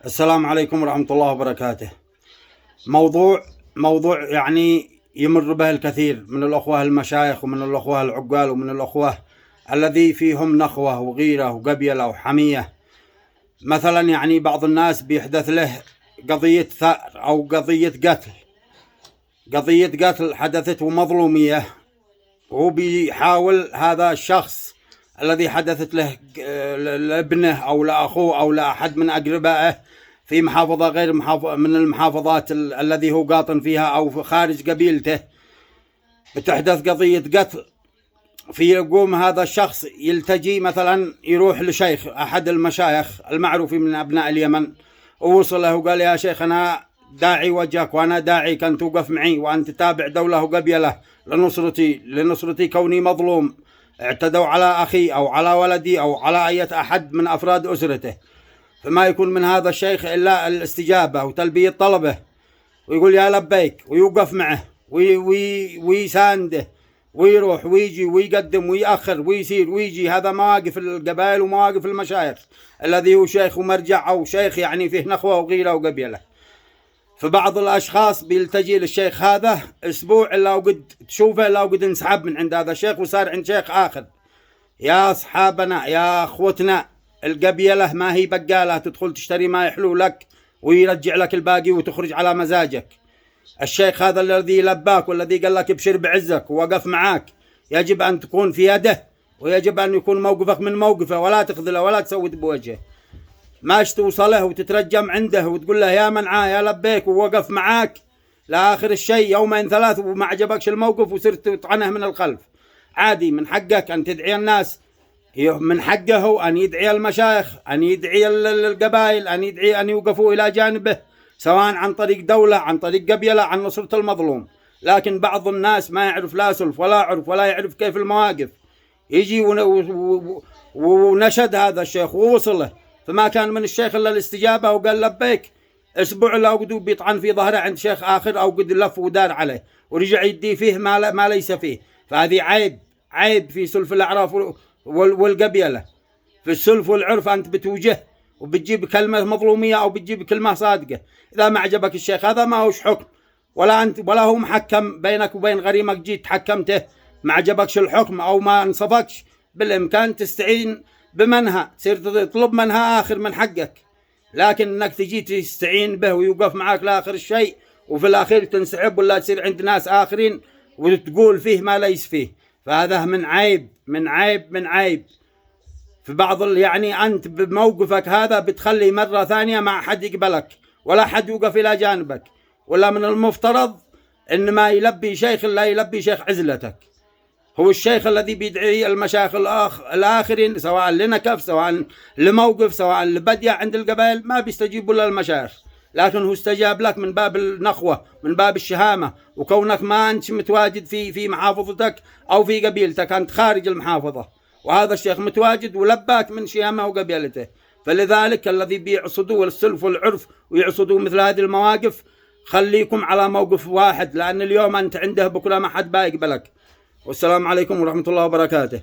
السلام عليكم ورحمة الله وبركاته. موضوع يعني يمر به الكثير من الأخوة المشايخ ومن الأخوة العقال ومن الأخوة الذي فيهم نخوة وغيرة وقبيلة وحمية. مثلا يعني بعض الناس بيحدث له قضية ثأر أو قضية قتل حدثت ومظلومية، وهو بيحاول هذا الشخص الذي حدثت له لابنه أو لأخوه أو لأحد من أقربائه في محافظة غير من المحافظات الذي هو قاطن فيها أو خارج قبيلته، بتحدث قضية قتل. يقوم هذا الشخص يلتجي مثلا يروح لشيخ أحد المشايخ المعروفين من أبناء اليمن، ووصل له وقال: يا شيخ أنا داعي وجهك وأنا داعيك أن توقف معي وأن تتابع دولة وقبيلة لنصرتي كوني مظلوم، اعتدوا على أخي أو على ولدي أو على أي أحد من أفراد أسرته. فما يكون من هذا الشيخ إلا الاستجابة وتلبية طلبه، ويقول يا لبيك، ويوقف معه ويسانده ويروح ويجي ويقدم ويأخر ويسير ويجي. هذا مواقف القبائل ومواقف المشايخ الذي هو شيخ ومرجع أو شيخ يعني فيه نخوة وغيرة وقبيلة. فبعض الأشخاص بيلتجي للشيخ هذا أسبوع إلا وقد تشوفه إلا وقد انسحب من عند هذا الشيخ وصار عند شيخ آخر. يا أصحابنا يا أخوتنا، القبيلة ما هي بقالة تدخل تشتري ما يحلو لك ويرجع لك الباقي وتخرج على مزاجك. الشيخ هذا الذي لباك والذي قال لك ابشر بعزك ووقف معاك يجب أن تكون في يده، ويجب أن يكون موقفك من موقفه، ولا تخذله ولا تسود بوجهه. ماش توصله وتترجم عنده وتقول له يا منعاه يا لبيك ووقف معاك لآخر الشيء يومين ثلاث وما عجبكش الموقف وصرت تطعنه من الخلف. عادي، من حقك أن تدعي الناس، من حقه أن يدعي المشايخ، أن يدعي القبائل، أن يدعي أن يوقفوا إلى جانبه، سواء عن طريق دولة عن طريق قبيلة عن نصرة المظلوم. لكن بعض الناس ما يعرف لا سلف ولا عرف ولا يعرف كيف المواقف، يجي ونشد هذا الشيخ ووصله، فما كان من الشيخ إلا الاستجابة وقال لبيك. أسبوع لا قد بيطعن في ظهره عند شيخ آخر أو قد لف ودار عليه ورجع يدي فيه ما ليس فيه. فهذه عيب في سلف الأعراف والقبيلة. في السلف والعرف أنت بتوجه وبتجيب كلمة مظلومية أو بتجيب كلمة صادقة. إذا ما عجبك الشيخ هذا ما هوش حكم، ولا هو محكم بينك وبين غريمك جيت حكمته. ما عجبكش الحكم أو ما انصفكش، بالإمكان تستعين بمنها، تصير تطلب منها آخر من حقك. لكن إنك تجي تستعين به ويوقف معك لآخر الشيء وفي الأخير تنسحب ولا تصير عند ناس آخرين وتقول فيه ما ليس فيه، فهذا من عيب. في بعض يعني أنت بموقفك هذا بتخلي مرة ثانية ما حد يقبلك ولا حد يوقف إلى جانبك. ولا من المفترض إن ما يلبي شيخ إلا يلبي شيخ عزلتك، هو الشيخ الذي بيدعي المشايخ الآخرين، سواء لنكف سواء لموقف سواء لبديع عند القبائل، ما بيستجيبوا للمشايخ. لكن هو استجاب لك من باب النخوة، من باب الشهامة، وكونك ما أنت متواجد في محافظتك أو في قبيلتك، أنت خارج المحافظة، وهذا الشيخ متواجد ولباك من شهامه وقبيلته. فلذلك الذي بيعصدوا السلف والعرف ويعصدوا مثل هذه المواقف، خليكم على موقف واحد، لأن اليوم أنت عنده بكرة ما حد بايقبلك. والسلام عليكم ورحمة الله وبركاته.